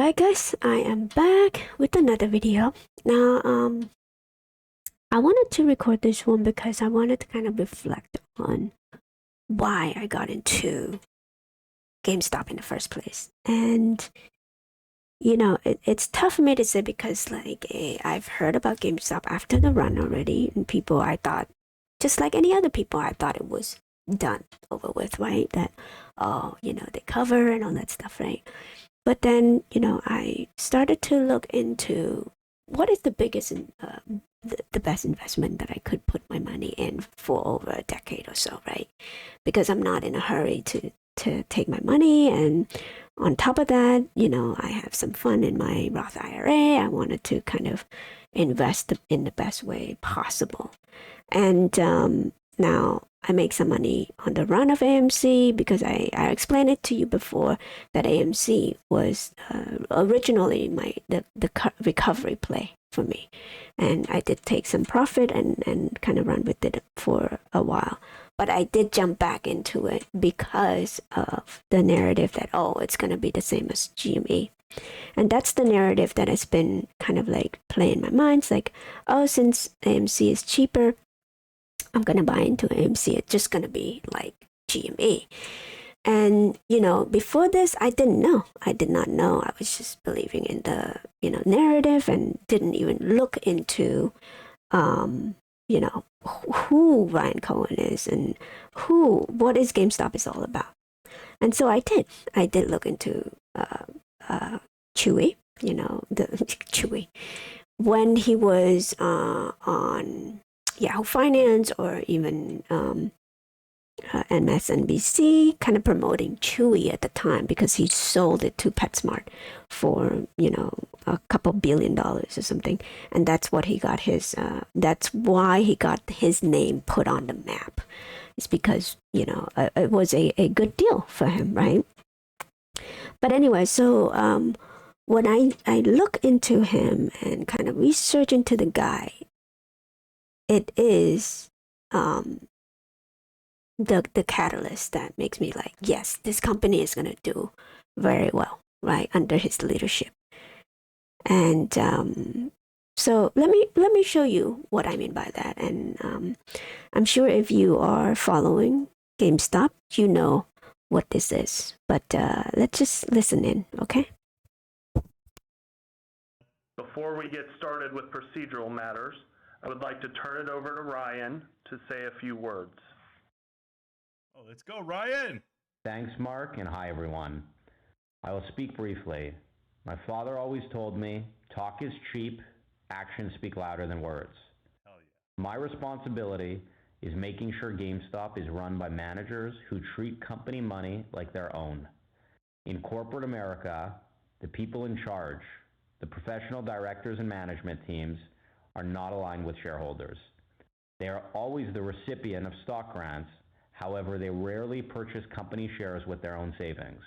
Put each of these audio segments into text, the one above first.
Alright guys, I am back with another video. Now, I wanted to record this one because I wanted to kind of reflect on why I got into GameStop in the first place. And, it's tough for me to say because, I've heard about GameStop after the run already, and people I thought, just like any other people, I thought it was done, over with, right? That, they cover and all that stuff, right? But then, I started to look into what is the biggest and the best investment that I could put my money in for over a decade or so, right? Because I'm not in a hurry to take my money. And on top of that, I have some fun in my Roth IRA. I wanted to kind of invest in the best way possible. And now I make some money on the run of AMC because I explained it to you before that AMC was originally the recovery play for me. And I did take some profit and kind of run with it for a while. But I did jump back into it because of the narrative that, it's going to be the same as GME. And that's the narrative that has been kind of like playing my mind. It's like, since AMC is cheaper, I'm going to buy into AMC. It's just going to be like GME. And, before this, I didn't know. I did not know. I was just believing in the, narrative and didn't even look into, who Ryan Cohen is and what is GameStop is all about. And so I did. I did look into Chewy, the Chewy, when he was on Yahoo Finance or even MSNBC, kind of promoting Chewy at the time because he sold it to PetSmart for a couple $1 billion or something, and that's what he got his. That's why he got his name put on the map. It's because it was a good deal for him, right? But anyway, so when I look into him and kind of research into the guy, it is the catalyst that makes me like, yes, this company is going to do very well, right, under his leadership. And so let me show you what I mean by that. And I'm sure if you are following GameStop, you know what this is. But let's just listen in, okay? Before we get started with procedural matters, I would like to turn it over to Ryan to say a few words. Oh, let's go, Ryan! Thanks, Mark, and hi, everyone. I will speak briefly. My father always told me, talk is cheap, actions speak louder than words. Hell yeah. My responsibility is making sure GameStop is run by managers who treat company money like their own. In corporate America, the people in charge, the professional directors and management teams, are not aligned with shareholders. They are always the recipient of stock grants. However, they rarely purchase company shares with their own savings.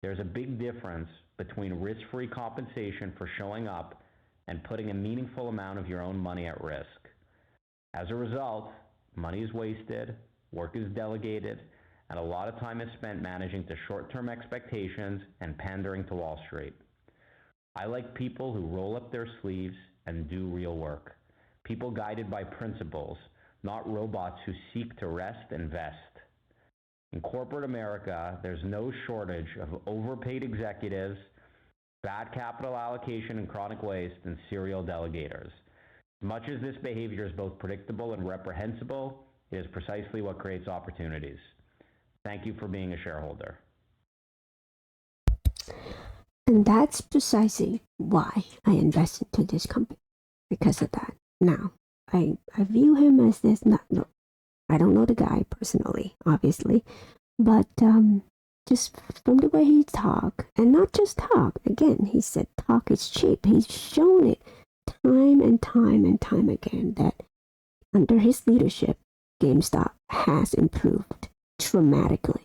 There's a big difference between risk-free compensation for showing up and putting a meaningful amount of your own money at risk. As a result, money is wasted, work is delegated, and a lot of time is spent managing to short-term expectations and pandering to Wall Street. I like people who roll up their sleeves and do real work. People guided by principles, not robots who seek to rest and vest. In corporate America, there's no shortage of overpaid executives, bad capital allocation and chronic waste, and serial delegators. Much as this behavior is both predictable and reprehensible, it is precisely what creates opportunities. Thank you for being a shareholder. And that's precisely why I invest into this company, because of that. Now, I view him as this, no, I don't know the guy personally, obviously, but just from the way he talk, and not just talk, again, he said talk is cheap. He's shown it time and time and time again that under his leadership, GameStop has improved dramatically,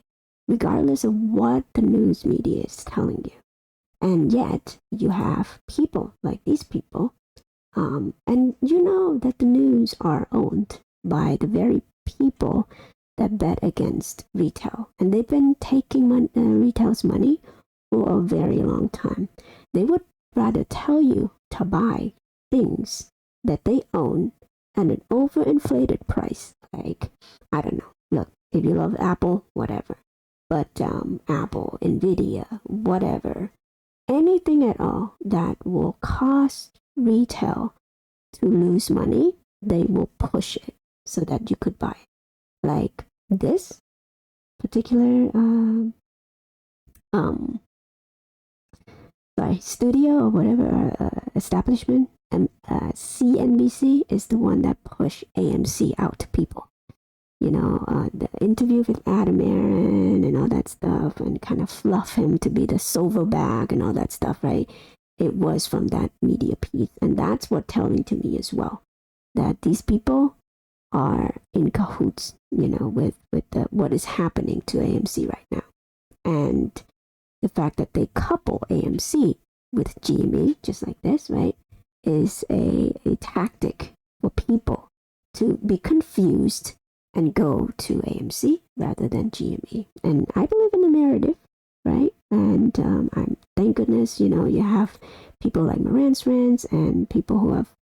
regardless of what the news media is telling you. And yet, you have people like these people, and you know that the news are owned by the very people that bet against retail. And they've been taking retail's money for a very long time. They would rather tell you to buy things that they own at an overinflated price. Like, I don't know. Look, if you love Apple, whatever. But Apple, Nvidia, whatever, anything at all that will cause retail to lose money, they will push it so that you could buy it. Like this particular studio or whatever establishment, and CNBC is the one that pushed AMC out to people. You know, the interview with Adam Aaron and all that stuff, and kind of fluff him to be the silverback and all that stuff, right? It was from that media piece. And that's what telling to me as well, that these people are in cahoots, you know, with what is happening to AMC right now. And the fact that they couple AMC with GME, just like this, right, is a tactic for people to be confused and go to AMC rather than GME. And I believe in the narrative, right? And thank goodness, you know, you have people like Moran's Rants and people who have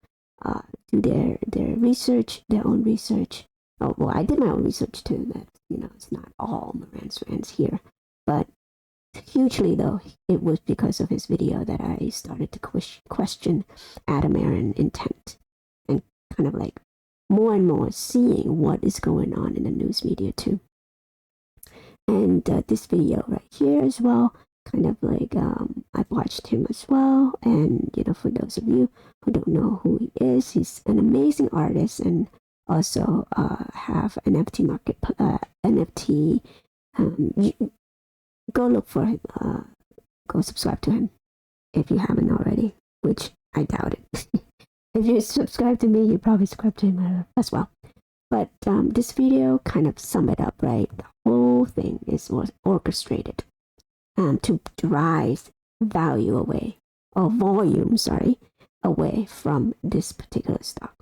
do their research, their own research. Oh, well, I did my own research too. That, you know, it's not all Moran's Rants here, but hugely though, it was because of his video that I started to question Adam Aaron intent, and kind of like more and more seeing what is going on in the news media too. And this video right here as well, kind of like I watched him as well. And you know, for those of you who don't know who he is, he's an amazing artist, and also have an NFT market, NFT. Go look for him. Go subscribe to him if you haven't already, which I doubt it. If you subscribe to me, you probably subscribe to him as well. But this video kind of sum it up, right? The whole thing was orchestrated to drive value away, or volume, away from this particular stock.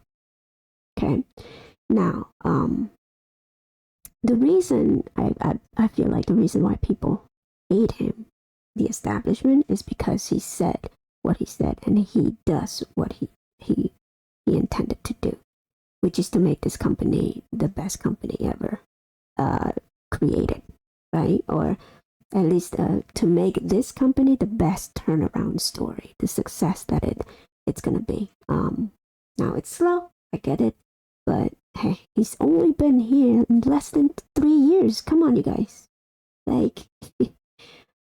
Okay. Now, the reason I feel like the reason why people hate him, the establishment, is because he said what he said, and he does what he intended to do, which is to make this company the best company ever created, right? Or at least to make this company the best turnaround story, the success that it's gonna be. Now it's slow, I get it, but hey, he's only been here in less than 3 years. Come on, you guys. Like,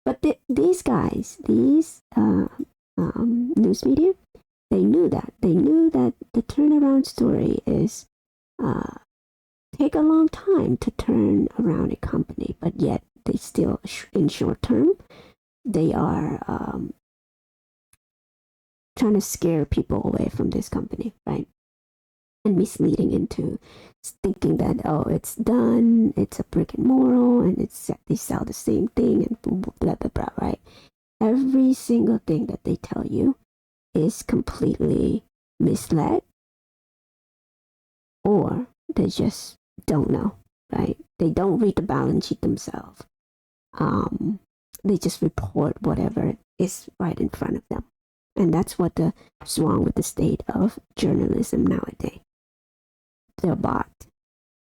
but these guys, these news media, they knew that. They knew that the turnaround story is take a long time to turn around a company, but yet they still, in short term, they are trying to scare people away from this company, right? And misleading into thinking that, oh, it's done, it's a brick and mortar, and they sell the same thing, and blah blah blah, right? Every single thing that they tell you is completely misled, or they just don't know, right? They don't read the balance sheet themselves. They just report whatever is right in front of them, and that's what's wrong with the state of journalism nowadays. They're bought.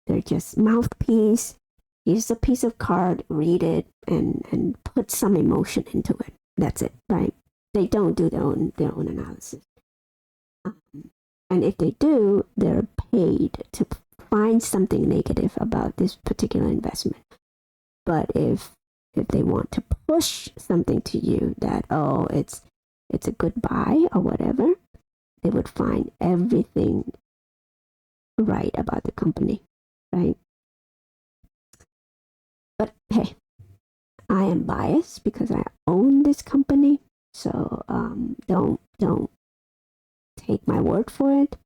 They're just mouthpiece. Here's a piece of card, read it, and put some emotion into it. That's it, right? They don't do their own analysis. And if they do, they're paid to find something negative about this particular investment. But if they want to push something to you that, oh, it's a good buy or whatever, they would find everything right about the company, right? But hey, I am biased because I own this company, so don't take my word for it.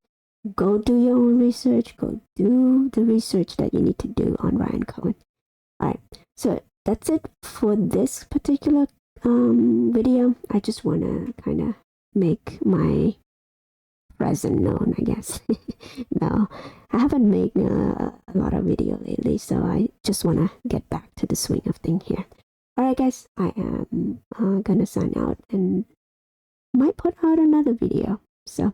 Go do your own research. Go do the research that you need to do on Ryan Cohen. All right, so that's it for this particular video. I just want to kind of make my present known, I guess. No, I haven't made a lot of video lately, so I just want to get back to the swing of things here. Alright, guys, I am gonna sign out and might put out another video. So,